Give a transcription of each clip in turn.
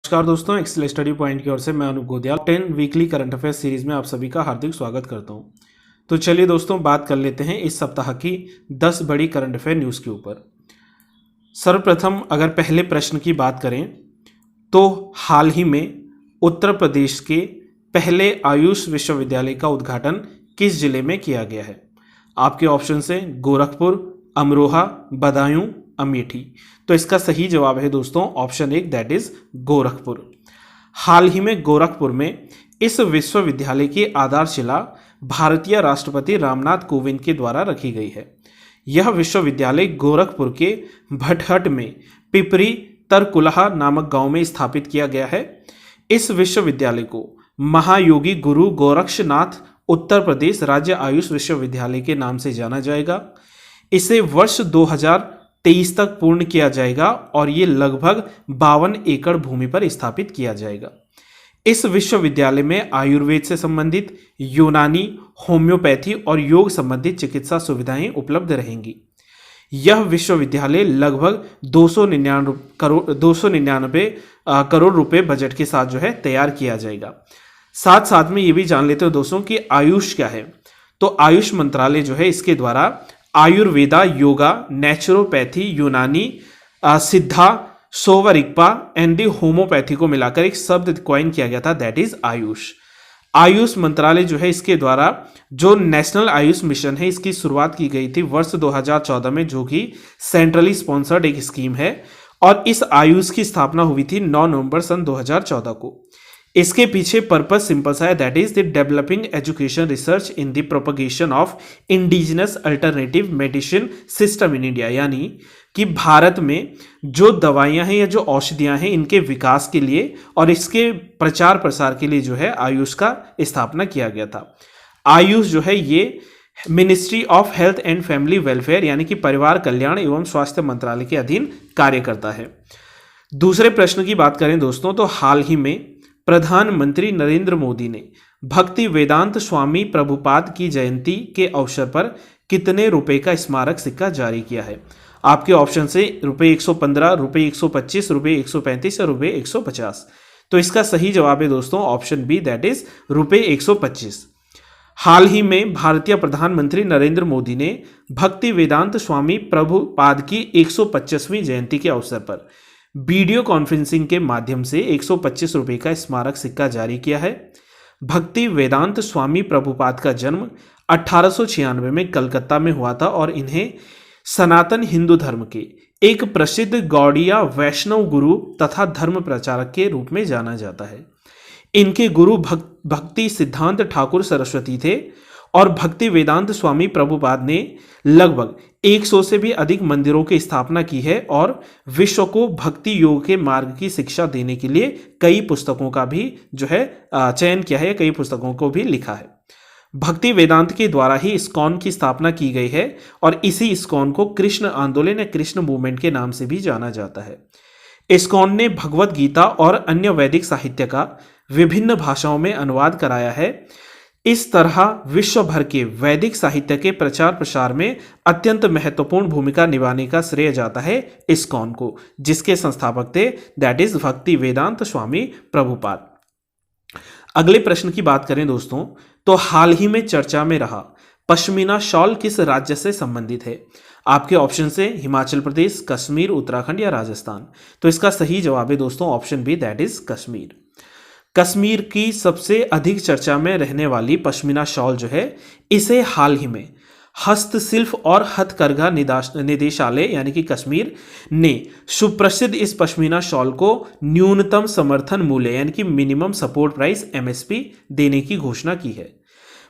नमस्कार दोस्तों, Excel study point की ओर से मैं Anoop Godiyal 10 weekly current affairs series में आप सभी का हार्दिक स्वागत करता हूं। तो चलिए दोस्तों, बात कर लेते हैं इस सप्ताह की 10 बड़ी करंट अफेयर न्यूज़ के ऊपर। सर्वप्रथम अगर पहले प्रश्न की बात करें तो हाल ही में उत्तर प्रदेश के पहले आयुष विश्वविद्यालय का उद्घाटन किस जिले में किया गया है? आपके ऑप्शन है गोरखपुर, अमरोहा, बदायूं, अमेठी। तो इसका सही जवाब है दोस्तों ऑप्शन 1, दैट इज गोरखपुर। हाल ही में गोरखपुर में इस विश्वविद्यालय की आधारशिला भारतीय राष्ट्रपति रामनाथ कोविंद के द्वारा रखी गई है। यह विश्वविद्यालय गोरखपुर के भटहट में पिपरी तरकुलहा नामक गांव में स्थापित किया गया है। इस विश्वविद्यालय को महायोगी गुरु गोरक्षनाथ उत्तर प्रदेश राज्य आयुष विश्वविद्यालय के नाम से जाना जाएगा। इसे वर्ष 2023 तक पूर्ण किया जाएगा और ये लगभग 52 एकड़ भूमि पर स्थापित किया जाएगा। इस विश्वविद्यालय में आयुर्वेद से संबंधित, यूनानी, होम्योपैथी और योग संबंधित चिकित्सा सुविधाएं उपलब्ध रहेंगी। यह विश्वविद्यालय लगभग 299 करोड़ रुपए बजट के साथ जो है तैयार किया जाएगा। साथ साथ में ये भी जान लेते हो दोस्तों कि आयुष क्या है। तो आयुष मंत्रालय जो है इसके द्वारा आयुर्वेदा, योगा, नेचुरोपैथी, यूनानी, सिद्धा, सोवरिकपा एंड दी होम्योपैथी को मिलाकर एक शब्द कॉइन किया गया था, दैट इज आयुष। आयुष मंत्रालय जो है इसके द्वारा जो नेशनल आयुष मिशन है इसकी शुरुआत की गई थी वर्ष 2014 में, जो कि सेंट्रली स्पॉन्सर्ड एक स्कीम है और इस आयुष की स्थापना हुई थी 9 नवंबर सन 2014 को। इसके पीछे पर्पस सिंपल सा है, that is the developing education research in the propagation of indigenous alternative medicine system in India. यानी कि भारत में जो दवाइयां हैं या जो औषधियां हैं इनके विकास के लिए और इसके प्रचार प्रसार के लिए जो है आयुष का स्थापना किया गया था। आयुष जो है ये ministry of health and family welfare यानी कि परिवार कल्याण एवं स्वास्थ्य मंत्रालय के अधीन कार्य करता है। दूसरे प्रश्न की बात करें दोस्तों तो हाल ही में प्रधानमंत्री नरेंद्र मोदी ने भक्ति वेदांत स्वामी प्रभुपाद की जयंती के अवसर पर कितने रुपए का स्मारक सिक्का जारी किया है? आपके ऑप्शन से रुपए 115, रुपए 125, रुपए 135 और रुपए 150। तो इसका सही जवाब है दोस्तों ऑप्शन बी, दैट इज रुपए 125। हाल ही में भारतीय प्रधानमंत्री नरेंद्र मोदी ने भक्ति वेदांत स्वामी प्रभुपाद की 125वीं जयंती के अवसर पर वीडियो कॉन्फ्रेंसिंग के माध्यम से 125 रुपये का स्मारक सिक्का जारी किया है। भक्ति वेदांत स्वामी प्रभुपाद का जन्म 1896 में कलकत्ता में हुआ था और इन्हें सनातन हिंदू धर्म के एक प्रसिद्ध गौड़िया वैष्णव गुरु तथा धर्म प्रचारक के रूप में जाना जाता है। इनके गुरु भक्ति सिद्धांत ठाकुर सरस्वती थे और भक्ति वेदांत स्वामी प्रभुपाद ने लगभग 100 से भी अधिक मंदिरों की स्थापना की है और विश्व को भक्ति योग के मार्ग की शिक्षा देने के लिए कई पुस्तकों का भी जो है चयन किया है, कई पुस्तकों को भी लिखा है। भक्ति वेदांत के द्वारा ही इस्कॉन की स्थापना की गई है और इसी इस्कॉन को कृष्ण आंदोलन या कृष्ण मूवमेंट के नाम से भी जाना जाता है। इस्कॉन ने भगवत गीता और अन्य वैदिक साहित्य का विभिन्न भाषाओं में अनुवाद कराया है। इस तरह विश्व भर के वैदिक साहित्य के प्रचार प्रसार में अत्यंत महत्वपूर्ण भूमिका निभाने का श्रेय जाता है इस्कॉन को, जिसके संस्थापक थे दैट इज भक्ति वेदांत स्वामी प्रभुपाद। अगले प्रश्न की बात करें दोस्तों तो हाल ही में चर्चा में रहा पश्मीना शॉल किस राज्य से संबंधित है? आपके ऑप्शन से हिमाचल प्रदेश, कश्मीर, उत्तराखंड या राजस्थान। तो इसका सही जवाब है दोस्तों option b, that is Kashmir. Kashmir की सबसे अधिक चर्चा में रहने वाली पश्मीना शॉल जो है इसे हाल ही में हस्तशिल्प और हथकरघा निदेशालय यानी कि कश्मीर ने सुप्रसिद्ध इस पश्मीना शॉल को न्यूनतम समर्थन मूल्य यानी कि मिनिमम सपोर्ट प्राइस MSP देने की घोषणा की है।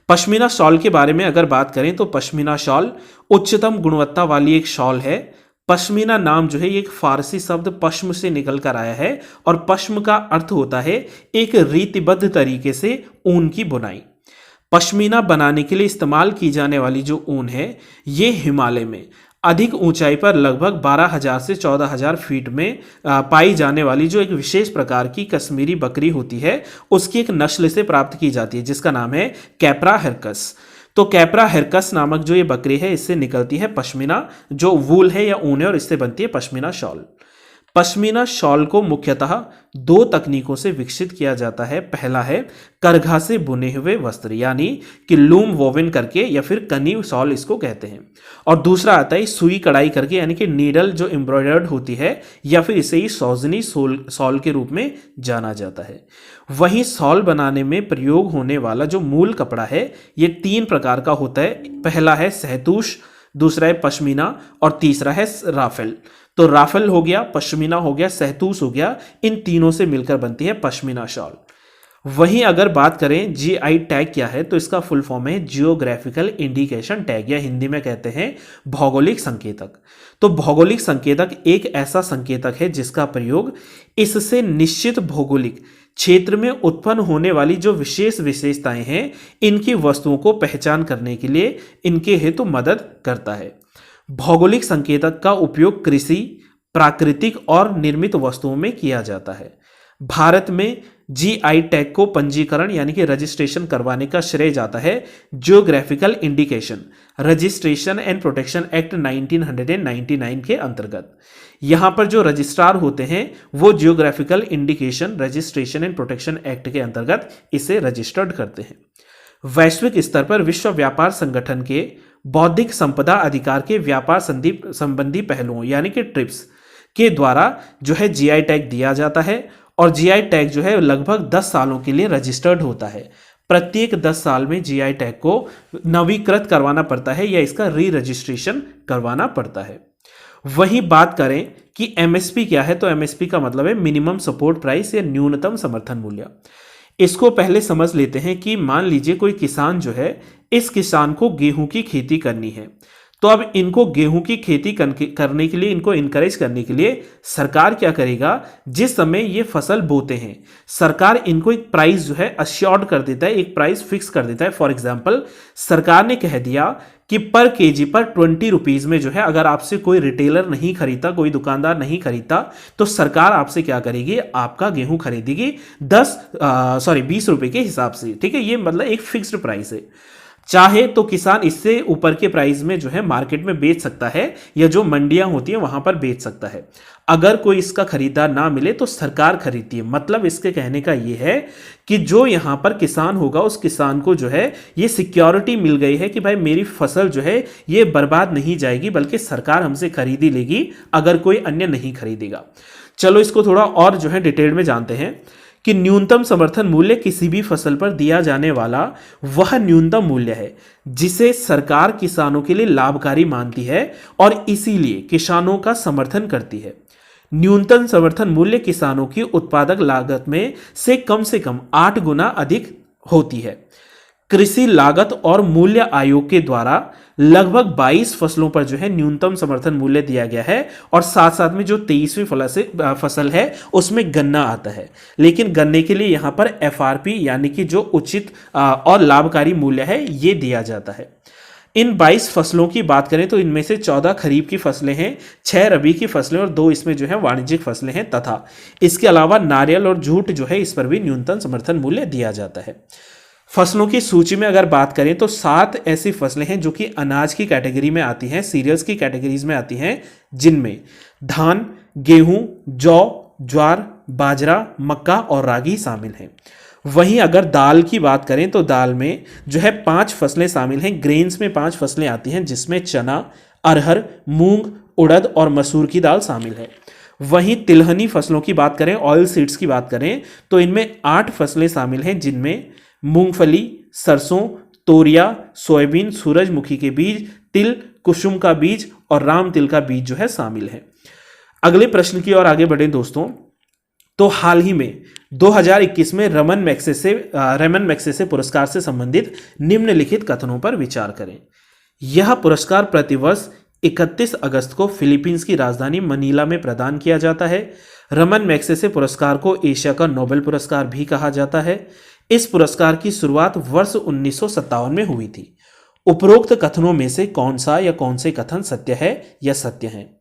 पश्मीना शॉल के बारे में अगर बात करें तो पश्मीना शॉल उच्चतम गुणवत्ता वाली एक शॉल है। पश्मीना नाम जो है ये एक फारसी शब्द पश्म से निकल कर आया है और पश्म का अर्थ होता है एक रीतिबद्ध तरीके से ऊन की बुनाई। पश्मीना बनाने के लिए इस्तेमाल की जाने वाली जो ऊन है ये हिमालय में अधिक ऊंचाई पर लगभग 12,000 से 14,000 फीट में पाई जाने वाली जो एक विशेष प्रकार की कश्मीरी बकरी होती है उसकी एक नस्ल से प्राप्त की जाती है जिसका नाम है कैप्रा हिरकस। तो कैप्रा हिरकस नामक जो ये बकरी है इससे निकलती है पश्मीना जो वूल है या ऊन है और इससे बनती है पश्मीना शॉल। पश्मीना शॉल को मुख्यतः दो तकनीकों से विकसित किया जाता है। पहला है करघा से बुने हुए वस्त्र, यानी कि लूम वोवन करके, या फिर कनी शॉल इसको कहते हैं। और दूसरा आता है सुई कढ़ाई करके, यानी कि नीडल जो एम्ब्रॉयडर्ड होती है, या फिर इसे ही सौजनी शॉल के रूप में जाना जाता है। वहीं शॉल बनाने में प्रयोग होने वाला जो मूल कपड़ा है ये 3 प्रकार का होता है। पहला है सहतूश, दूसरा है पश्मीना और तीसरा है राफेल। तो राफेल हो गया, पश्मीना हो गया, सहतूश हो गया, इन तीनों से मिलकर बनती है पश्मीना शॉल। वहीं अगर बात करें जीआई टैग क्या है, तो इसका फुल फॉर्म है जियोग्राफिकल इंडिकेशन टैग, या हिंदी में कहते हैं भौगोलिक संकेतक। तो भौगोलिक संकेतक एक ऐसा संकेतक है जिसका प्रयोग इससे निश्चित भौगोलिक क्षेत्र में उत्पन्न होने वाली जो विशेष विशेषताएं हैं इनकी वस्तुओं को पहचान करने के लिए इनके हेतु मदद करता है। भौगोलिक संकेतक का उपयोग कृषि, प्राकृतिक और निर्मित वस्तुओं में किया जाता है। भारत में जीआई टैग को पंजीकरण यानी कि रजिस्ट्रेशन करवाने का श्रेय जाता है geographical indication registration and protection act 1999 के अंतर्गत। यहां पर जो रजिस्ट्रार होते हैं वो geographical indication registration and protection act के अंतर्गत इसे रजिस्टर्ड करते हैं। वैश्विक स्तर पर विश्व व्यापार संगठन के बौद्धिक संपदा अधिकार के व्यापार संधि संबंधी पहलुओं यानी कि ट्रिप्स के द्वारा जो है जीआई टैग दिया जाता है। और जीआई टैग जो है लगभग 10 सालों के लिए रजिस्टर्ड होता है। प्रत्येक 10 साल में जीआई टैग को नवीकृत करवाना पड़ता है या इसका री रजिस्ट्रेशन करवाना पड़ता है। वहीं बात करें कि एमएसपी क्या है, तो एमएसपी का मतलब है मिनिमम सपोर्ट प्राइस या न्यूनतम समर्थन मूल्य। इसको पहले समझ लेते हैं कि मान लीजिए कोई किसान जो है, इस किसान को गेहूं की खेती करनी है, तो अब इनको गेहूं की खेती करने के लिए इनको इनकरेज करने के लिए सरकार क्या करेगा, जिस समय ये फसल बोते हैं सरकार इनको एक प्राइस जो है अश्योर्ड कर देता है, एक प्राइस फिक्स कर देता है। फॉर एग्जांपल सरकार ने कह दिया कि पर केजी पर 20 रुपीज में जो है अगर आपसे कोई रिटेलर नहीं खरीदता, कोई दुकानदार नहीं खरीदता, तो सरकार आपसे क्या करेगी, आपका गेहूं खरीदेगी 20 रुपए के हिसाब से। ठीक है, ये मतलब एक फिक्स्ड प्राइस है। चाहे तो किसान इससे ऊपर के प्राइस में जो है मार्केट में बेच सकता है या जो मंडियां होती हैं वहां पर बेच सकता है। अगर कोई इसका खरीदार ना मिले तो सरकार खरीदती है। मतलब इसके कहने का ये है कि जो यहां पर किसान होगा उस किसान को जो है ये सिक्योरिटी मिल गई है कि भाई मेरी फसल जो है ये बर्बाद नहीं जाएगी, बल्कि सरकार हमसे खरीदी लेगी अगर कोई अन्य नहीं खरीदेगा। चलो इसको थोड़ा और जो है डिटेल में जानते हैं कि न्यूनतम समर्थन मूल्य किसी भी फसल पर दिया जाने वाला वह न्यूनतम मूल्य है जिसे सरकार किसानों के लिए लाभकारी मानती है और इसीलिए किसानों का समर्थन करती है। न्यूनतम समर्थन मूल्य किसानों की उत्पादक लागत में से कम 8 गुना अधिक होती है। कृषि लागत और मूल्य आयोग के द्वारा लगभग 22 फसलों पर जो है न्यूनतम समर्थन मूल्य दिया गया है और साथ साथ में जो 23वीं फसल है उसमें गन्ना आता है। लेकिन गन्ने के लिए यहाँ पर एफआरपी यानी कि जो उचित और लाभकारी मूल्य है ये दिया जाता है। इन 22 फसलों की बात करें तो इनमें से 14 खरीफ की फसलें हैं, 6 रबी की फसलें और 2 इसमें जो है वाणिज्यिक फसलें हैं, तथा इसके अलावा नारियल और जूट जो है इस पर भी न्यूनतम समर्थन मूल्य दिया जाता है। फसलों की सूची में अगर बात करें तो 7 ऐसी फसलें हैं जो कि अनाज की कैटेगरी में आती हैं, सीरियल्स की कैटेगरीज में आती हैं, जिनमें धान, गेहूं, जौ, ज्वार, बाजरा, मक्का और रागी शामिल हैं। वहीं अगर दाल की बात करें तो दाल में जो है 5 फसलें शामिल हैं। ग्रेन्स में 5 फसलें आती हैं जिसमें चना, अरहर, मूंग, उड़द और मसूर की दाल शामिल है। वहीं तिलहनी फसलों की बात करें, ऑयल सीड्स की बात करें तो इनमें 8 फसलें शामिल हैं जिनमें मूंगफली, सरसों, तोरिया, सोयाबीन, सूरजमुखी के बीज, तिल, कुसुम का बीज और राम तिल का बीज जो है शामिल है। अगले प्रश्न की ओर आगे बढ़े दोस्तों, तो हाल ही में 2021 में रमन मैग्सेसे पुरस्कार से संबंधित निम्नलिखित कथनों पर विचार करें। यह पुरस्कार प्रतिवर्ष 31 अगस्त को फिलीपींस की राजधानी मनीला में प्रदान किया जाता है। रमन मैग्सेसे पुरस्कार को एशिया का नोबेल पुरस्कार भी कहा जाता है। इस पुरस्कार की शुरुआत वर्ष 1957 में हुई थी। उपरोक्त कथनों में से कौन सा या कौन से कथन सत्य है या सत्य है?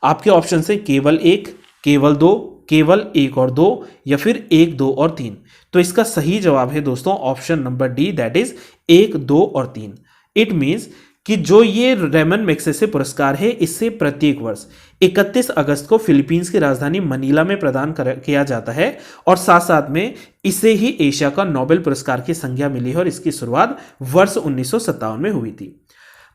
आपके ऑप्शन से केवल 1, केवल 2, केवल 1 और 2 या फिर 1, 2 और 3। तो इसका सही जवाब है दोस्तों option number D, that is 1, 2 और 3। इट मीन्स कि जो ये रमन मैग्सेसे पुरस्कार है इससे प्रत्येक वर्ष 31 अगस्त को फिलीपींस की राजधानी मनीला में प्रदान किया जाता है और साथ साथ में इसे ही एशिया का नोबेल पुरस्कार की संज्ञा मिली है और इसकी शुरुआत वर्ष 1957 में हुई थी।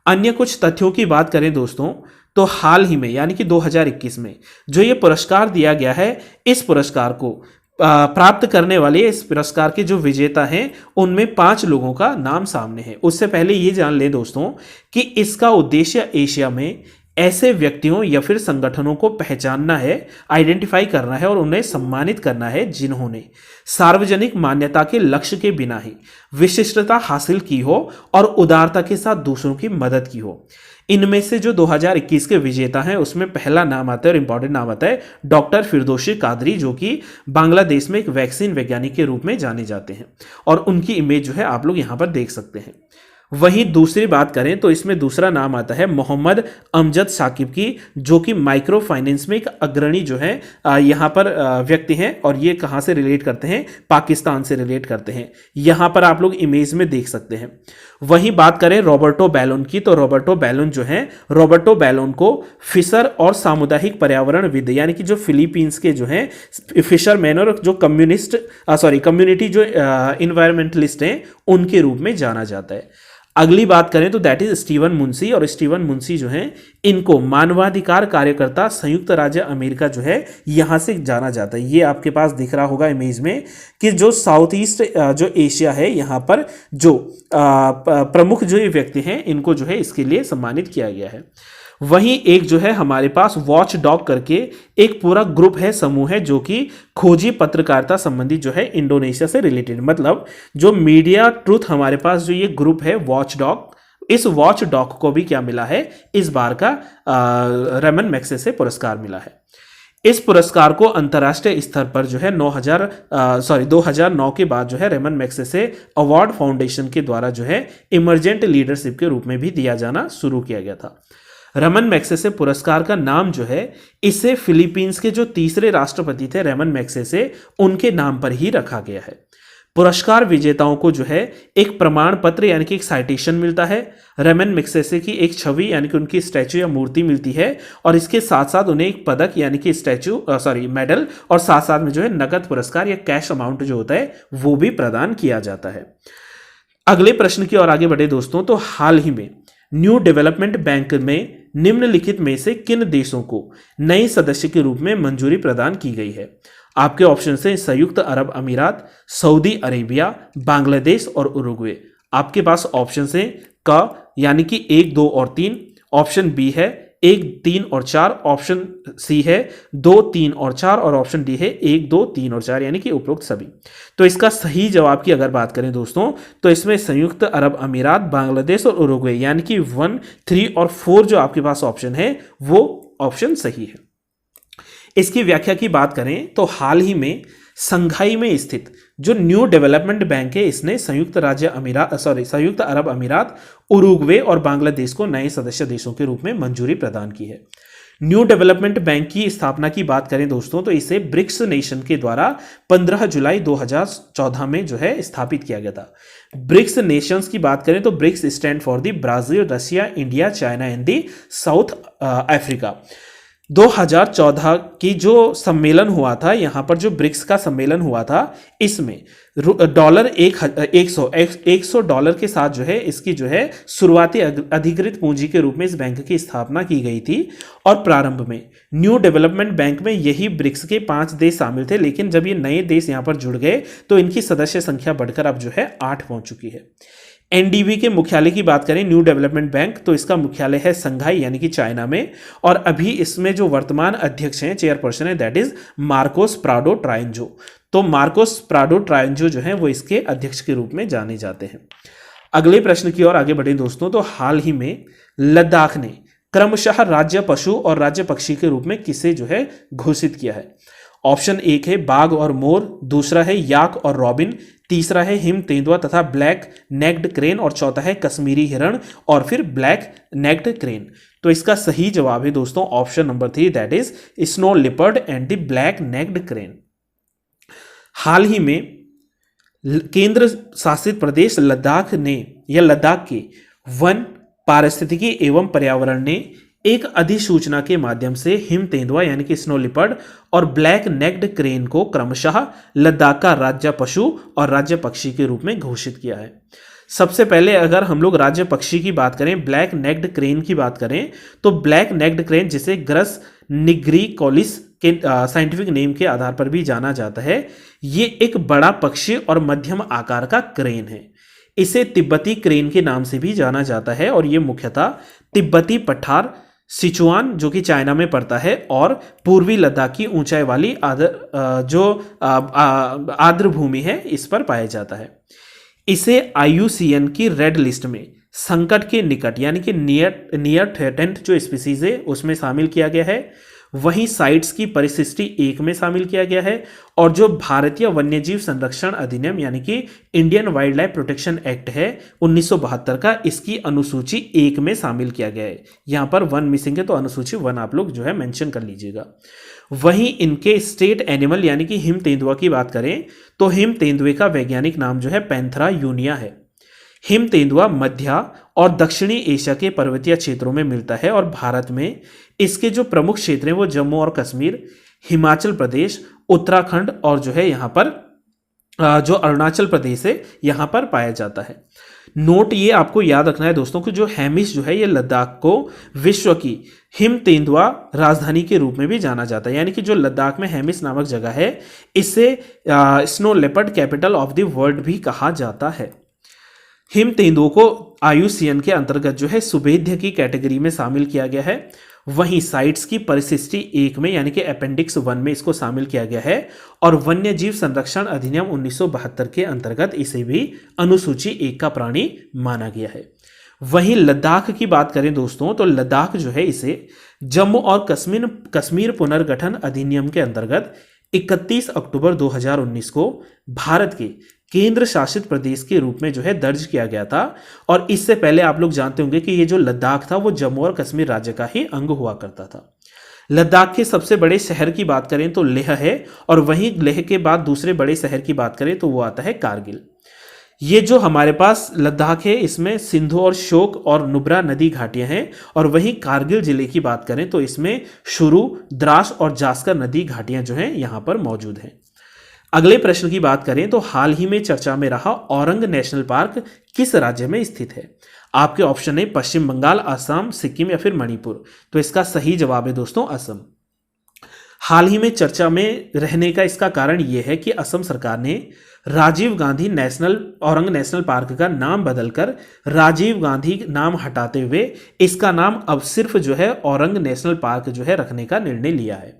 अन्य कुछ तथ्यों की बात करें दोस्तों, तो हाल ही में यानी कि 2021 में जो ये पुरस्कार दिया गया है, इस पुरस्कार को प्राप्त करने वाले इस पुरस्कार के जो विजेता हैं उनमें 5 लोगों का नाम सामने है। उससे पहले ये जान लें दोस्तों कि इसका उद्देश्य एशिया में ऐसे व्यक्तियों या फिर संगठनों को पहचानना है, आइडेंटिफाई करना है और उन्हें सम्मानित करना है जिन्होंने सार्वजनिक मान्यता के लक्ष्य के बिना ही विशिष्टता हासिल की हो और उदारता के साथ दूसरों की मदद की हो। इनमें से जो 2021 के विजेता हैं उसमें पहला नाम आता है और इंपॉर्टेंट नाम आता है डॉक्टर फिरदौसी कादरी, जो कि बांग्लादेश में एक वैक्सीन वैज्ञानिक के रूप में जाने जाते हैं और उनकी इमेज जो है आप लोग यहाँ पर देख सकते हैं। वहीं दूसरी बात करें तो इसमें दूसरा नाम आता है मोहम्मद अमजद साकिब की, जो कि माइक्रो फाइनेंस में एक अग्रणी जो है यहाँ पर व्यक्ति हैं और ये कहाँ से रिलेट करते हैं, पाकिस्तान से रिलेट करते हैं। यहाँ पर आप लोग इमेज में देख सकते हैं। वहीं बात करें रॉबर्टो बैलोन की, तो रॉबर्टो बैलोन जो है, रॉबर्टो बैलोन को फिशर और सामुदायिक पर्यावरणविद यानी कि जो फिलीपींस के जो हैं फिशरमैन और जो कम्युनिटी जो इन्वायरमेंटलिस्ट हैं उनके रूप में जाना जाता है। अगली बात करें तो दैट इज स्टीवन मुंशी, और स्टीवन मुंशी जो हैं इनको मानवाधिकार कार्यकर्ता संयुक्त राज्य अमेरिका जो है यहाँ से जाना जाता है। ये आपके पास दिख रहा होगा इमेज में कि जो साउथ ईस्ट जो एशिया है यहाँ पर जो प्रमुख जो ये व्यक्ति हैं इनको जो है इसके लिए सम्मानित किया गया है। वहीं एक जो है हमारे पास वॉच डॉग करके एक पूरा ग्रुप है, समूह है, जो कि खोजी पत्रकारिता संबंधी जो है इंडोनेशिया से रिलेटेड, मतलब जो मीडिया ट्रूथ हमारे पास जो ये ग्रुप है वॉच डॉग, इस वॉच डॉग को भी क्या मिला है, इस बार का रेमन मैग्सेसे पुरस्कार मिला है। इस पुरस्कार को अंतर्राष्ट्रीय स्तर पर जो है 2009 के बाद जो है रेमन मैग्सेसे अवार्ड फाउंडेशन के द्वारा जो है इमरजेंट लीडरशिप के रूप में भी दिया जाना शुरू किया गया था। रेमन मैग्सेसे पुरस्कार का नाम जो है इसे फिलीपींस के जो तीसरे राष्ट्रपति थे रेमन मैग्सेसे उनके नाम पर ही रखा गया है। पुरस्कार विजेताओं को जो है एक प्रमाण पत्र यानी कि एक साइटेशन मिलता है, रेमन मैग्सेसे की एक छवि यानी कि उनकी स्टैचू या मूर्ति मिलती है और इसके साथ साथ उन्हें एक पदक यानी कि मेडल और साथ साथ में जो है नकद पुरस्कार या कैश अमाउंट जो होता है वो भी प्रदान किया जाता है। अगले प्रश्न की ओर आगे बढ़े दोस्तों, तो हाल ही में न्यू डेवलपमेंट बैंक में निम्नलिखित में से किन देशों को नए सदस्य के रूप में मंजूरी प्रदान की गई है? आपके ऑप्शन हैं संयुक्त अरब अमीरात, सऊदी अरेबिया, बांग्लादेश और उरुग्वे। आपके पास ऑप्शन हैं क यानी कि 1, 2 और 3, ऑप्शन बी है 1, 3 और 4, ऑप्शन सी है 2, 3 और 4 और ऑप्शन डी है 1, 2, 3 और 4 यानी कि उपरोक्त सभी। तो इसका सही जवाब की अगर बात करें दोस्तों तो इसमें संयुक्त अरब अमीरात, बांग्लादेश और उरुग्वे यानी कि 1, 3 और 4 जो आपके पास ऑप्शन है वो ऑप्शन सही है। इसकी व्याख्या की बात करें तो हाल ही में संघाई में स्थित जो न्यू डेवलपमेंट बैंक है इसने संयुक्त अरब अमीरात, उरुग्वे और बांग्लादेश को नए सदस्य देशों के रूप में मंजूरी प्रदान की है। न्यू डेवलपमेंट बैंक की स्थापना की बात करें दोस्तों तो इसे ब्रिक्स नेशन के द्वारा 15 जुलाई 2014 में जो है स्थापित किया गया था। ब्रिक्स नेशंस की बात करें तो BRICS stand for the Brazil, Russia, India, China and the South Africa. 2014 की जो सम्मेलन हुआ था, यहाँ पर जो ब्रिक्स का सम्मेलन हुआ था इसमें $100 के साथ जो है इसकी जो है शुरुआती अधिकृत पूंजी के रूप में इस बैंक की स्थापना की गई थी और प्रारंभ में न्यू डेवलपमेंट बैंक में यही ब्रिक्स के 5 देश शामिल थे, लेकिन जब ये नए देश यहाँ पर जुड़ गए तो इनकी सदस्य संख्या बढ़कर अब जो है 8 पहुंच चुकी है। एनडीबी के मुख्यालय की बात करें न्यू डेवलपमेंट बैंक तो इसका मुख्यालय है संघाई यानी कि चाइना में और अभी इसमें जो वर्तमान अध्यक्ष हैं, चेयरपर्सन है दैट इज मार्कोस प्राडो ट्रायंजो। तो मार्कोस प्राडो ट्रायंजो जो है वो इसके अध्यक्ष के रूप में जाने जाते हैं। अगले प्रश्न की ओर आगे बढ़े दोस्तों, तो हाल ही में लद्दाख ने क्रमशः राज्य पशु और राज्य पक्षी के रूप में किसे जो है घोषित किया है? ऑप्शन 1 है बाघ और मोर, दूसरा है याक और रॉबिन, तीसरा है हिम तेंदुआ तथा ब्लैक नेक्ड क्रेन और चौथा है कश्मीरी हिरण और फिर ब्लैक नेक्ड क्रेन। तो इसका सही जवाब है दोस्तों option number 3 that is snow leopard and the black necked crane. हाल ही में केंद्र शासित प्रदेश लद्दाख के वन, पारिस्थितिकी एवं पर्यावरण ने एक अधिसूचना के माध्यम से हिम तेंदुआ यानी कि स्नो लिपर्ड और ब्लैक नेक्ड क्रेन को क्रमशः लद्दाख का राज्य पशु और राज्य पक्षी के रूप में घोषित किया है। सबसे पहले अगर हम लोग राज्य पक्षी की बात करें, ब्लैक नेक्ड क्रेन की बात करें, तो ब्लैक नेक्ड क्रेन जिसे ग्रस निग्रिकोलिस के साइंटिफिक नेम के आधार पर भी जाना जाता है, ये एक बड़ा पक्षी और मध्यम आकार का क्रेन है। इसे तिब्बती क्रेन के नाम से भी जाना जाता है और ये मुख्यतः तिब्बती पठार, सिचुआन जो कि चाइना में पड़ता है, और पूर्वी लद्दाख की ऊंचाई वाली आर्द्र भूमि है, इस पर पाया जाता है। इसे IUCN की रेड लिस्ट में संकट के निकट यानी कि नियर थ्रेटेंड जो स्पीसीज है उसमें शामिल किया गया है। वहीं साइट्स की परिशिष्टि 1 में शामिल किया गया है, और जो भारतीय वन्यजीव संरक्षण अधिनियम यानी कि Indian wild life protection act है 1972 का, इसकी अनुसूची 1 में शामिल किया गया है। यहाँ पर 1 मिसिंग है तो अनुसूची 1 आप लोग जो है मेंशन कर लीजिएगा। वहीं इनके स्टेट एनिमल यानी कि हिम तेंदुआ की बात करें तो हिम तेंदुए का वैज्ञानिक नाम जो है पैंथरा यूनिया है। हिम तेंदुआ मध्य और दक्षिणी एशिया के पर्वतीय क्षेत्रों में मिलता है और भारत में इसके जो प्रमुख क्षेत्र हैं वो जम्मू और कश्मीर, हिमाचल प्रदेश, उत्तराखंड और जो है यहाँ पर जो अरुणाचल प्रदेश है यहाँ पर पाया जाता है। नोट ये आपको याद रखना है दोस्तों कि जो हेमिस जो है ये लद्दाख को विश्व की हिम तेंदुआ राजधानी के रूप में भी जाना जाता है, यानी कि जो लद्दाख में हेमिस नामक जगह है इसे snow leopard capital of the world भी कहा जाता है। हिम तेंदुओं को IUCN के अंतर्गत जो है सुभेद्य की कैटेगरी में शामिल किया गया है। वहीं साइट्स की परिशिष्टि 1 में यानी कि अपेंडिक्स 1 में इसको शामिल किया गया है, और वन्य जीव संरक्षण अधिनियम 1972 के अंतर्गत इसे भी अनुसूची 1 का प्राणी माना गया है। वहीं लद्दाख की बात करें दोस्तों तो लद्दाख जो है इसे जम्मू और कश्मीर पुनर्गठन अधिनियम के अंतर्गत 31 अक्टूबर 2019 को भारत के केंद्र शासित प्रदेश के रूप में जो है दर्ज किया गया था। और इससे पहले आप लोग जानते होंगे कि ये जो लद्दाख था वो जम्मू और कश्मीर राज्य का ही अंग हुआ करता था। लद्दाख के सबसे बड़े शहर की बात करें तो लेह है, और वहीं लेह के बाद दूसरे बड़े शहर की बात करें तो वो आता है कारगिल। ये जो हमारे पास लद्दाख है इसमें सिंधु और श्योक और नुब्रा नदी घाटियां हैं, और वहीं कारगिल जिले की बात करें तो इसमें शुरू, द्रास और जास्कर नदी घाटियां जो हैं यहाँ पर मौजूद हैं। अगले प्रश्न की बात करें तो हाल ही में चर्चा में रहा औरंग नेशनल पार्क किस राज्य में स्थित है? आपके ऑप्शन है पश्चिम बंगाल, असम, सिक्किम या फिर मणिपुर। तो इसका सही जवाब है दोस्तों असम। हाल ही में चर्चा में रहने का इसका कारण यह है कि असम सरकार ने राजीव गांधी औरंग नेशनल पार्क का नाम बदलकर राजीव गांधी नाम हटाते हुए इसका नाम अब सिर्फ जो है औरंग नेशनल पार्क जो है रखने का निर्णय लिया है।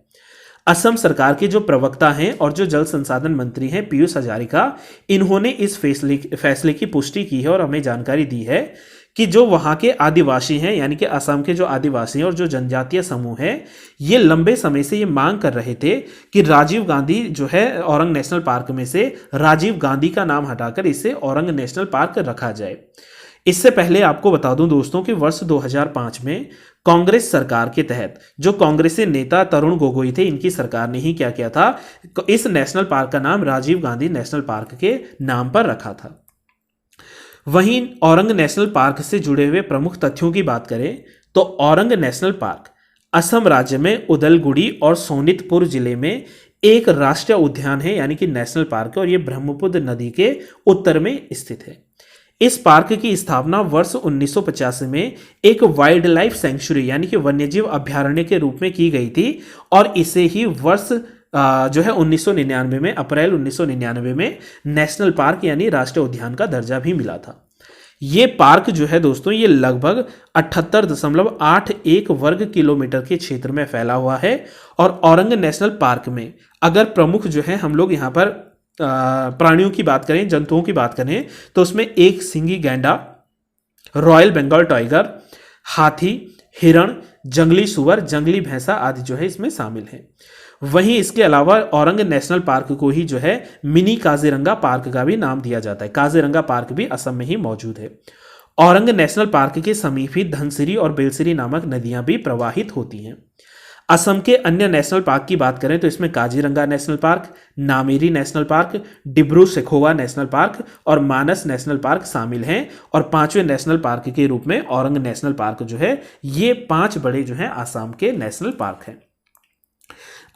असम सरकार के जो प्रवक्ता हैं और जो जल संसाधन मंत्री हैं पीयूष हजारिका, इन्होंने इस फैसले की पुष्टि की है और हमें जानकारी दी है कि जो वहाँ के आदिवासी हैं यानी कि असम के जो आदिवासी हैं और जो जनजातीय समूह है ये लंबे समय से ये मांग कर रहे थे कि राजीव गांधी जो है औरंग नेशनल पार्क में से राजीव गांधी का नाम हटाकर इसे औरंग नेशनल पार्क रखा जाए। इससे पहले आपको बता दूं दोस्तों कि वर्ष 2005 में कांग्रेस सरकार के तहत जो कांग्रेसी नेता तरुण गोगोई थे, इनकी सरकार ने ही क्या किया था, इस नेशनल पार्क का नाम राजीव गांधी नेशनल पार्क के नाम पर रखा था। वहीं औरंग नेशनल पार्क से जुड़े हुए प्रमुख तथ्यों की बात करें तो औरंग नेशनल पार्क असम राज्य में उदलगुड़ी और सोनितपुर जिले में एक राष्ट्रीय उद्यान है यानी कि नेशनल पार्क है, और यह ब्रह्मपुत्र नदी के उत्तर में स्थित है। इस पार्क की स्थापना वर्ष 1985 में एक वाइल्ड लाइफ सेंचुरी यानी कि वन्यजीव अभ्यारण्य के रूप में की गई थी, और इसे ही वर्ष जो है 1999 में अप्रैल 1999 में नेशनल पार्क यानी राष्ट्रीय उद्यान का दर्जा भी मिला था। ये पार्क जो है दोस्तों ये लगभग 78.81 वर्ग किलोमीटर के क्षेत्र में फैला हुआ है, और औरंग नेशनल पार्क में अगर प्रमुख जो है हम लोग यहाँ पर प्राणियों की बात करें, जंतुओं की बात करें तो उसमें एक सिंगी गैंडा, रॉयल बंगाल टाइगर, हाथी, हिरण, जंगली सुअर, जंगली भैंसा आदि जो है इसमें शामिल हैं। वहीं इसके अलावा औरंग नेशनल पार्क को ही जो है मिनी काजीरंगा पार्क का भी नाम दिया जाता है। काजीरंगा पार्क भी असम में ही मौजूद है। औरंग नेशनल पार्क के समीप ही धनसिरी और बेलसिरी नामक नदियां भी प्रवाहित होती हैं। असम के अन्य नेशनल पार्क की बात करें तो इसमें Kaziranga national park, Nameri national park, Dibru Saikhowa national park और मानस नेशनल पार्क शामिल हैं। और पांचवें नेशनल पार्क के रूप में औरंग नेशनल पार्क जो है, ये 5 बड़े जो हैं आसाम के नेशनल पार्क हैं।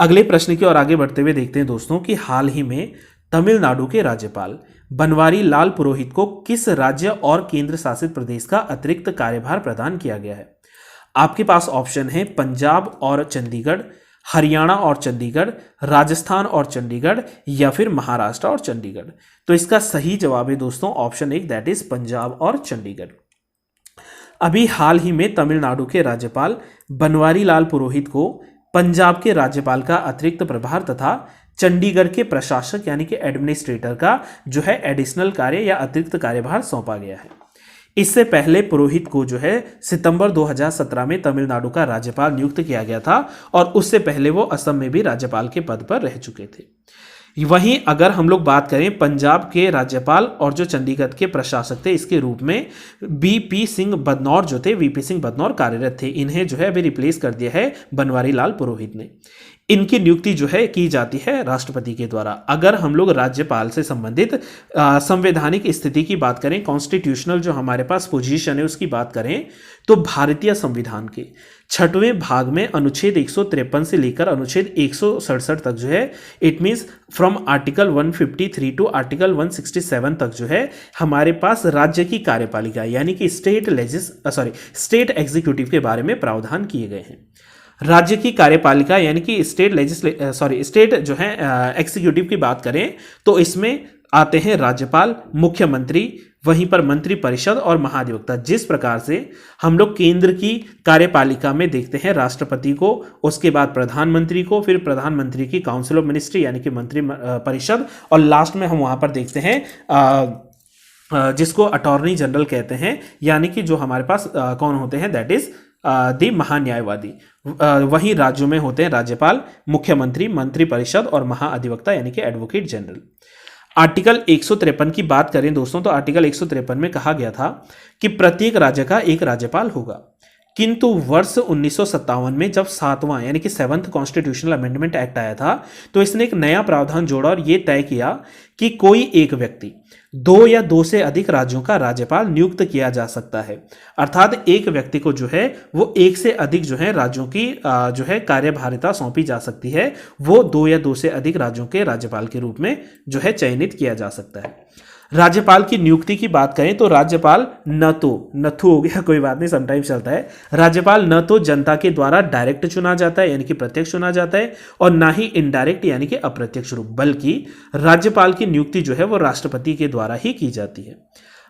अगले प्रश्न की ओर आगे बढ़ते हुए देखते हैं दोस्तों कि हाल ही में तमिलनाडु के राज्यपाल बनवारी लाल पुरोहित को किस राज्य और केंद्र शासित प्रदेश का अतिरिक्त कार्यभार प्रदान किया गया है। आपके पास ऑप्शन है पंजाब और चंडीगढ़, हरियाणा और चंडीगढ़, राजस्थान और चंडीगढ़ या फिर महाराष्ट्र और चंडीगढ़। तो इसका सही जवाब है दोस्तों ऑप्शन 1 दैट इज पंजाब और चंडीगढ़। अभी हाल ही में तमिलनाडु के राज्यपाल बनवारी लाल पुरोहित को पंजाब के राज्यपाल का अतिरिक्त प्रभार तथा चंडीगढ़ के प्रशासक यानी कि एडमिनिस्ट्रेटर का जो है एडिशनल कार्य या अतिरिक्त कार्यभार सौंपा गया है। इससे पहले पुरोहित को जो है सितंबर 2017 में तमिलनाडु का राज्यपाल नियुक्त किया गया था और उससे पहले वो असम में भी राज्यपाल के पद पर रह चुके थे। वहीं अगर हम लोग बात करें पंजाब के राज्यपाल और जो चंडीगढ़ के प्रशासक थे, इसके रूप में वीपी सिंह बदनौर जो थे, वीपी सिंह बदनौर कार्यरत थे। इन्हें जो है अभी रिप्लेस कर दिया है बनवारी लाल पुरोहित ने। इनकी नियुक्ति जो है की जाती है राष्ट्रपति के द्वारा। अगर हम लोग राज्यपाल से संबंधित संवैधानिक स्थिति की बात करें, कॉन्स्टिट्यूशनल जो हमारे पास पोजीशन है उसकी बात करें, तो भारतीय संविधान के 6वें भाग में अनुच्छेद 153 से लेकर अनुच्छेद 167 तक जो है, it means from article 153 to article 167 तक जो है हमारे पास राज्य की कार्यपालिका यानी कि स्टेट एग्जीक्यूटिव के बारे में प्रावधान किए गए हैं। राज्य की कार्यपालिका यानी कि स्टेट जो है एग्जीक्यूटिव की बात करें तो इसमें आते हैं राज्यपाल, मुख्यमंत्री, वहीं पर मंत्री परिषद और महाधिवक्ता। जिस प्रकार से हम लोग केंद्र की कार्यपालिका में देखते हैं राष्ट्रपति को, उसके बाद प्रधानमंत्री को, फिर प्रधानमंत्री की काउंसिल ऑफ मिनिस्ट्री यानी कि मंत्री परिषद, और लास्ट में हम वहां पर देखते हैं जिसको अटॉर्नी जनरल कहते हैं, यानी कि जो हमारे पास कौन होते हैं, दैट इज दी महान्यायवादी। वहीं राज्यों में होते हैं राज्यपाल, मुख्यमंत्री, मंत्री परिषद और महाअधिवक्ता यानी कि एडवोकेट जनरल। आर्टिकल 153 की बात करें दोस्तों, तो आर्टिकल 153 में कहा गया था कि प्रत्येक राज्य का एक राज्यपाल होगा। किंतु वर्ष 1957 में जब 7वां यानी कि 7th कॉन्स्टिट्यूशनल अमेंडमेंट एक्ट आया था, तो इसने एक नया प्रावधान जोड़ा और यह तय किया कि कोई एक व्यक्ति 2 या 2 से अधिक राज्यों का राज्यपाल नियुक्त किया जा सकता है। अर्थात एक व्यक्ति को जो है वो 1 से अधिक जो है राज्यों की जो है कार्यभारिता सौंपी जा सकती है। वो 2 या 2 से अधिक राज्यों के राज्यपाल के रूप में जो है चयनित किया जा सकता है। राज्यपाल की नियुक्ति की बात करें तो राज्यपाल नथु हो गया, कोई बात नहीं, समटाइम्स चलता है। राज्यपाल न तो जनता के द्वारा डायरेक्ट चुना जाता है यानी कि प्रत्यक्ष चुना जाता है, और ना ही इनडायरेक्ट यानी कि अप्रत्यक्ष रूप, बल्कि राज्यपाल की नियुक्ति जो है वो राष्ट्रपति के द्वारा ही की जाती है।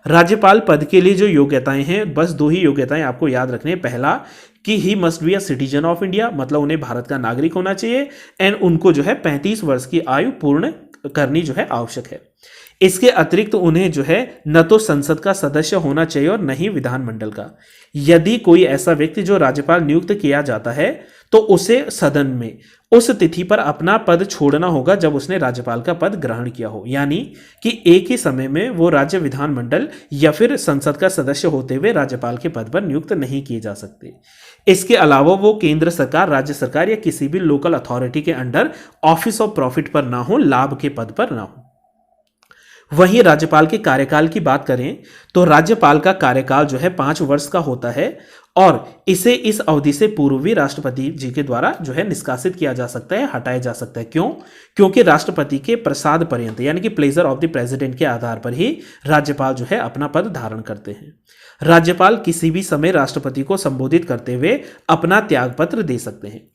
राज्यपाल पद के लिए जो योग्यताएं हैं, बस 2 ही योग्यताएं आपको याद रखनी है। पहला कि he must be a citizen of India, मतलब उन्हें भारत का नागरिक होना चाहिए, एंड उनको जो है 35 वर्ष की आयु पूर्ण करनी जो है आवश्यक है। इसके अतिरिक्त उन्हें जो है न तो संसद का सदस्य होना चाहिए और न ही विधानमंडल का। यदि कोई ऐसा व्यक्ति जो राज्यपाल नियुक्त किया जाता है तो उसे सदन में उस तिथि पर अपना पद छोड़ना होगा जब उसने राज्यपाल का पद ग्रहण किया हो, यानी कि एक ही समय में वो राज्य विधानमंडल या फिर संसद का सदस्य होते हुए राज्यपाल के पद पर नियुक्त नहीं किए जा सकते। इसके अलावा वो केंद्र सरकार, राज्य सरकार या किसी भी लोकल अथॉरिटी के अंडर ऑफिस ऑफ प्रॉफिट पर ना हो, लाभ के पद पर ना हो। वहीं राज्यपाल के कार्यकाल की बात करें तो राज्यपाल का कार्यकाल जो है 5 वर्ष का होता है और इसे इस अवधि से पूर्व भी राष्ट्रपति जी के द्वारा जो है निष्कासित किया जा सकता है, हटाया जा सकता है। क्यों? क्योंकि राष्ट्रपति के प्रसाद पर्यंत यानी कि प्लेजर ऑफ द प्रेसिडेंट के आधार पर ही राज्यपाल जो है अपना पद धारण करते हैं। राज्यपाल किसी भी समय राष्ट्रपति को संबोधित करते हुए अपना त्यागपत्र दे सकते हैं।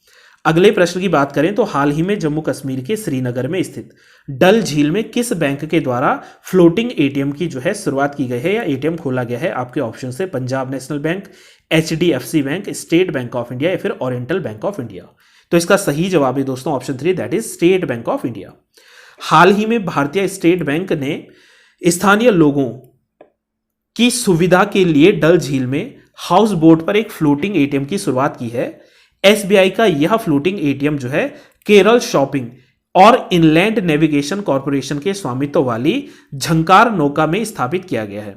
अगले प्रश्न की बात करें तो हाल ही में जम्मू कश्मीर के श्रीनगर में स्थित डल झील में किस बैंक के द्वारा फ्लोटिंग एटीएम की जो है शुरुआत की गई है या एटीएम खोला गया है? आपके ऑप्शन से Punjab national bank, HDFC bank, state Bank of India या फिर ओरिएंटल बैंक ऑफ इंडिया। तो इसका सही जवाब है दोस्तों option 3 that is State Bank of India. हाल ही में भारतीय स्टेट बैंक ने स्थानीय लोगों की सुविधा के लिए डल झील में हाउस बोट पर एक फ्लोटिंग एटीएम की शुरुआत की है। SBI का यह फ्लोटिंग एटीएम जो है केरल शॉपिंग और इनलैंड नेविगेशन कॉरपोरेशन के स्वामित्व वाली झंकार नौका में स्थापित किया गया है।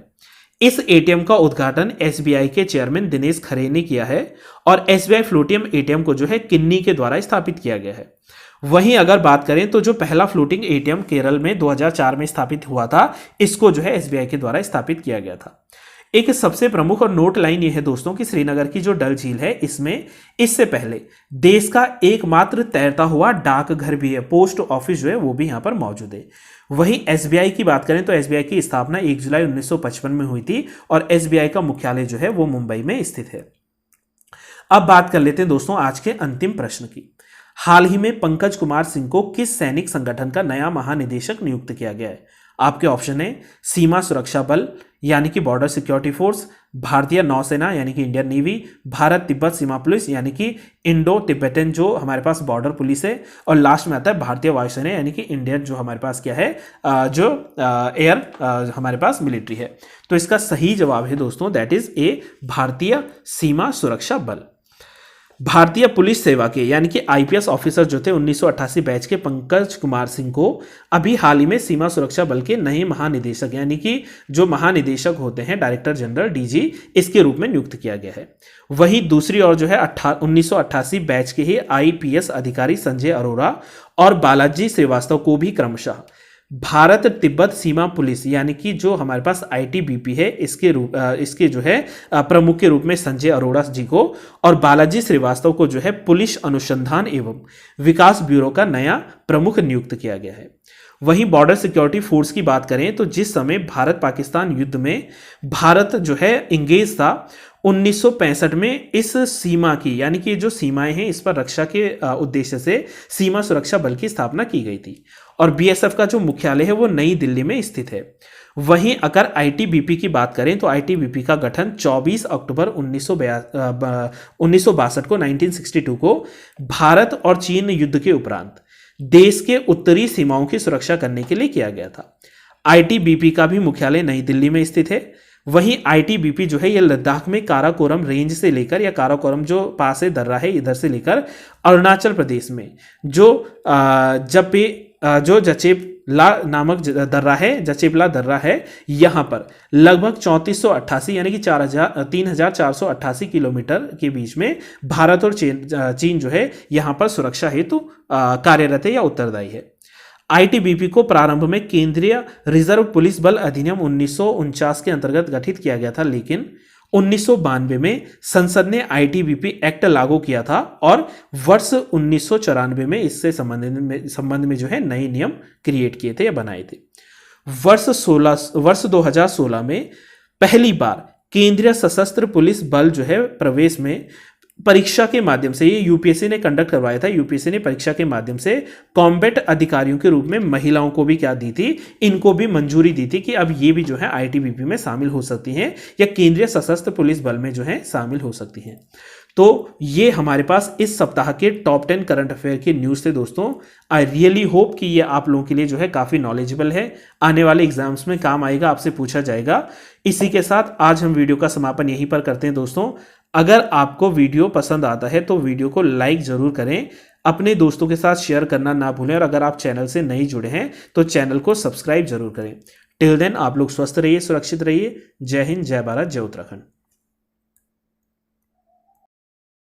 इस एटीएम का उद्घाटन एसबीआई के चेयरमैन दिनेश खरे ने किया है और एसबीआई फ्लोटियम एटीएम को जो है किन्नी के द्वारा स्थापित किया गया है। वहीं अगर बात करें तो जो पहला फ्लोटिंग एटीएम केरल में 2004 में स्थापित हुआ था, इसको जो है एसबीआई के द्वारा स्थापित किया गया था। एक सबसे प्रमुख और नोट लाइन यह है दोस्तों कि श्रीनगर की जो डल झील है, इसमें इससे पहले देश का एकमात्र तैरता हुआ डाकघर भी है, पोस्ट ऑफिस जो है वो भी यहां पर मौजूद है। वहीं एसबीआई की बात करें तो एसबीआई की स्थापना 1 जुलाई 1955 में हुई थी और एसबीआई का मुख्यालय जो है वो मुंबई में स्थित है। अब बात कर लेते हैं दोस्तों आज के अंतिम प्रश्न की। हाल ही में पंकज कुमार सिंह को किस सैनिक संगठन का नया महानिदेशक नियुक्त किया गया है? आपके ऑप्शन है सीमा सुरक्षा बल यानी कि बॉर्डर सिक्योरिटी फोर्स, भारतीय नौसेना यानी कि इंडियन नेवी, भारत तिब्बत सीमा पुलिस यानी कि इंडो तिब्बतन जो हमारे पास बॉर्डर पुलिस है, और लास्ट में आता है भारतीय वायुसेना यानी कि इंडियन जो हमारे पास क्या है जो एयर हमारे पास मिलिट्री है। तो इसका सही जवाब है दोस्तों दैट इज ए भारतीय सीमा सुरक्षा बल। भारतीय पुलिस सेवा के यानी कि आईपीएस ऑफिसर जो थे 1988 बैच के पंकज कुमार सिंह को अभी हाल ही में सीमा सुरक्षा बल के नए महानिदेशक यानी कि जो महानिदेशक होते हैं डायरेक्टर जनरल डीजी, इसके रूप में नियुक्त किया गया है। वहीं दूसरी ओर जो है 1988 बैच के ही आईपीएस अधिकारी संजय अरोरा और बालाजी श्रीवास्तव को भी क्रमशः भारत तिब्बत सीमा पुलिस यानी कि जो हमारे पास आईटीबीपी है इसके जो है प्रमुख के रूप में संजय अरोड़ा जी को और बालाजी श्रीवास्तव को जो है पुलिस अनुसंधान एवं विकास ब्यूरो का नया प्रमुख नियुक्त किया गया है। वहीं बॉर्डर सिक्योरिटी फोर्स की बात करें तो जिस समय भारत पाकिस्तान युद्ध में भारत जो है इंगेज था 1965 में इस सीमा की यानी कि जो सीमाएं हैं इस पर रक्षा के उद्देश्य से सीमा सुरक्षा बल की स्थापना की गई थी और बीएसएफ का जो मुख्यालय है वो नई दिल्ली में स्थित है। वहीं अगर आईटीबीपी की बात करें तो आईटीबीपी का गठन 24 अक्टूबर 1962 को 1962 को भारत और चीन युद्ध के उपरांत देश के उत्तरी सीमाओं की सुरक्षा करने के लिए किया गया था। आईटीबीपी का भी मुख्यालय नई दिल्ली में स्थित है। वहीं आईटीबीपी जो है ये लद्दाख में काराकोरम रेंज से लेकर या काराकोरम जो पास है दर्रा है इधर से लेकर अरुणाचल प्रदेश में जो जचेपला नामक दर्रा है जचेपला दर्रा है, यहाँ पर लगभग 3488 यानी कि 3488 किलोमीटर के बीच में भारत और चीन जो है यहाँ पर सुरक्षा हेतु कार्यरत है या उत्तरदायी है। आईटीबीपी को प्रारंभ में केंद्रीय रिजर्व पुलिस बल अधिनियम 1949 के अंतर्गत गठित किया गया था, लेकिन 1992 में संसद ने आईटीबीपी एक्ट लागू किया था और वर्ष 1994 में इससे संबंध में जो है नए नियम क्रिएट किए थे या बनाए थे। वर्ष 2016 में पहली बार केंद्रीय सशस्त्र पुलिस बल जो है प्रवेश में परीक्षा के माध्यम से, ये यूपीएससी ने कंडक्ट करवाया था, यूपीएससी ने परीक्षा के माध्यम से कॉम्बैट अधिकारियों के रूप में महिलाओं को भी क्या दी थी, इनको भी मंजूरी दी थी कि अब ये भी जो है आईटीबीपी में शामिल हो सकती हैं या केंद्रीय सशस्त्र पुलिस बल में जो है शामिल हो सकती हैं। तो ये हमारे पास इस सप्ताह के टॉप 10 करंट अफेयर के न्यूज़ थे दोस्तों। आई रियली होप कि ये आप लोगों के लिए जो है काफ़ी नॉलेजेबल है, आने वाले एग्जाम्स में काम आएगा, आपसे पूछा जाएगा। इसी के साथ आज हम वीडियो का समापन यहीं पर करते हैं दोस्तों। अगर आपको वीडियो पसंद आता है तो वीडियो को लाइक ज़रूर करें, अपने दोस्तों के साथ शेयर करना ना भूलें और अगर आप चैनल से नहीं जुड़े हैं तो चैनल को सब्सक्राइब जरूर करें। टिल देन आप लोग स्वस्थ रहिए, सुरक्षित रहिए। जय हिंद, जय भारत, जय उत्तराखंड।